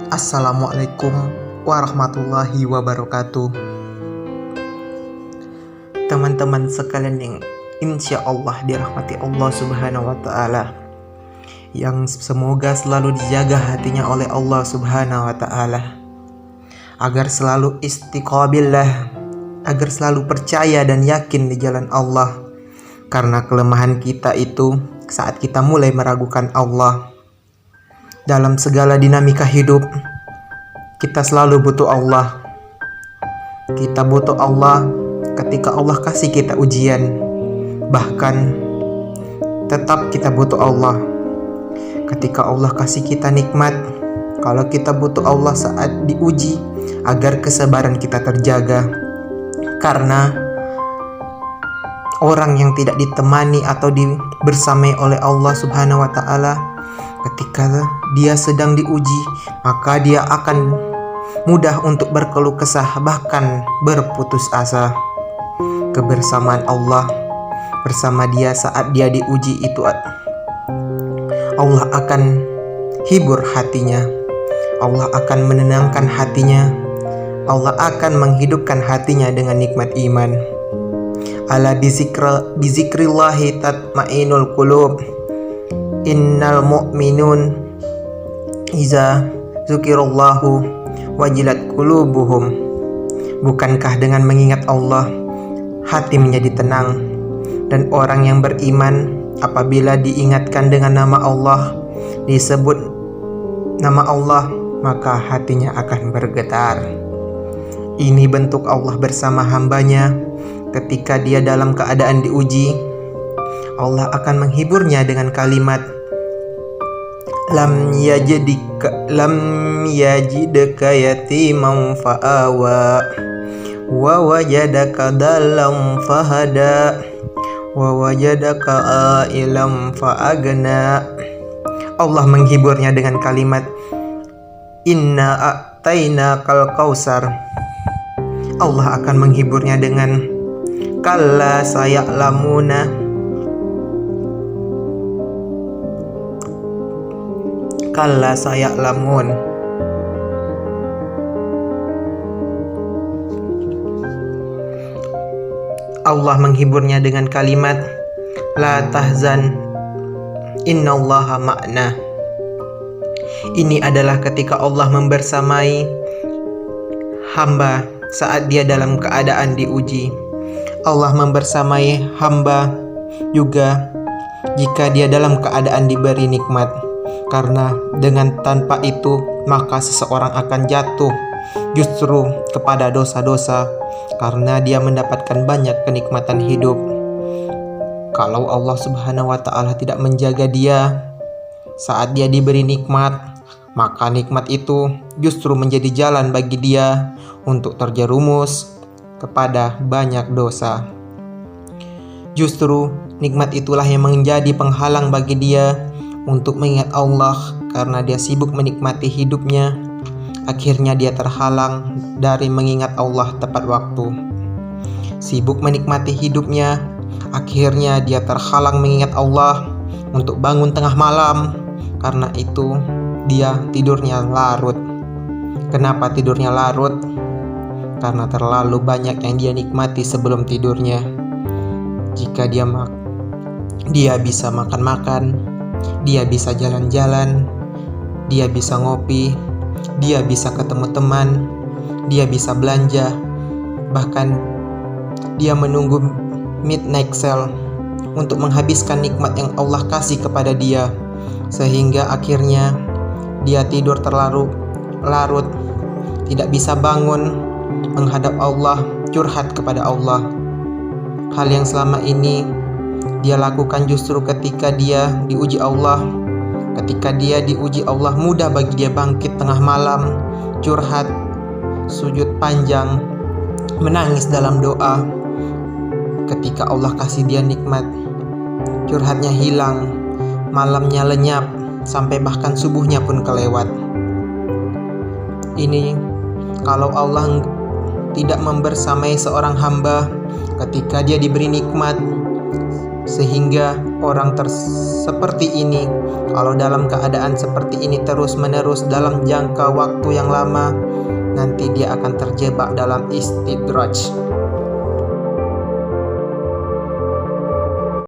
Assalamualaikum warahmatullahi wabarakatuh. Teman-teman sekalian yang insya Allah dirahmati Allah Subhanahu wa Ta'ala, yang semoga selalu dijaga hatinya oleh Allah Subhanahu wa Ta'ala, agar selalu istiqabillah, agar selalu percaya dan yakin di jalan Allah. Karena kelemahan kita itu saat kita mulai meragukan Allah. Dalam segala dinamika hidup, kita selalu butuh Allah. Kita butuh Allah ketika Allah kasih kita ujian. Bahkan tetap kita butuh Allah ketika Allah kasih kita nikmat. Kalau kita butuh Allah saat diuji, agar kesabaran kita terjaga. Karena orang yang tidak ditemani atau bersamai oleh Allah Subhanahu wa Ta'ala, ketika dia sedang diuji, maka dia akan mudah untuk berkeluh kesah, bahkan berputus asa. Kebersamaan Allah bersama dia saat dia diuji itu, Allah akan hibur hatinya, Allah akan menenangkan hatinya, Allah akan menghidupkan hatinya dengan nikmat iman. Ala bizikrillahi tatmainul qulub, innal mu'minun iza zukirallahu wajilat qulubuhum. Bukankah dengan mengingat Allah hati menjadi tenang, dan orang yang beriman apabila diingatkan dengan nama Allah, disebut nama Allah, maka hatinya akan bergetar. Ini bentuk Allah bersama hambanya ketika dia dalam keadaan diuji. Allah akan menghiburnya dengan kalimat lam yajidka yatiman fa'awa wa wajadaka dallam fahada wa wajadaka ailam fa'agna. Allah menghiburnya dengan kalimat inna a'taina kal kausar. Allah akan menghiburnya dengan kalla saya'lamuna, kalla saya'lamun. Allah menghiburnya dengan kalimat la tahzan innallaha ma'na. Ini adalah ketika Allah membersamai hamba saat dia dalam keadaan diuji. Allah membersamai hamba juga jika dia dalam keadaan diberi nikmat. Karena dengan tanpa itu maka seseorang akan jatuh justru kepada dosa-dosa, karena dia mendapatkan banyak kenikmatan hidup. Kalau Allah Subhanahu wa Ta'ala tidak menjaga dia saat dia diberi nikmat, maka nikmat itu justru menjadi jalan bagi dia untuk terjerumus kepada banyak dosa. Justru nikmat itulah yang menjadi penghalang bagi dia untuk mengingat Allah. Karena dia sibuk menikmati hidupnya, akhirnya dia terhalang dari mengingat Allah tepat waktu. Sibuk menikmati hidupnya, akhirnya dia terhalang mengingat Allah untuk bangun tengah malam. Karena itu dia tidurnya larut. Kenapa tidurnya larut? Karena terlalu banyak yang dia nikmati sebelum tidurnya. Jika dia bisa makan-makan, dia bisa jalan-jalan, dia bisa ngopi, dia bisa ketemu teman, dia bisa belanja, bahkan dia menunggu midnight sale untuk menghabiskan nikmat yang Allah kasih kepada dia, sehingga akhirnya dia tidur terlalu larut, tidak bisa bangun menghadap Allah, curhat kepada Allah. Hal yang selama ini dia lakukan justru ketika dia diuji Allah. Ketika dia diuji Allah, mudah bagi dia bangkit tengah malam, curhat, sujud panjang, menangis dalam doa. Ketika Allah kasih dia nikmat, curhatnya hilang, malamnya lenyap, sampai bahkan subuhnya pun kelewat. Ini kalau Allah tidak membersamai seorang hamba ketika dia diberi nikmat, sehingga orang seperti ini, kalau dalam keadaan seperti ini terus-menerus dalam jangka waktu yang lama, nanti dia akan terjebak dalam istidraj.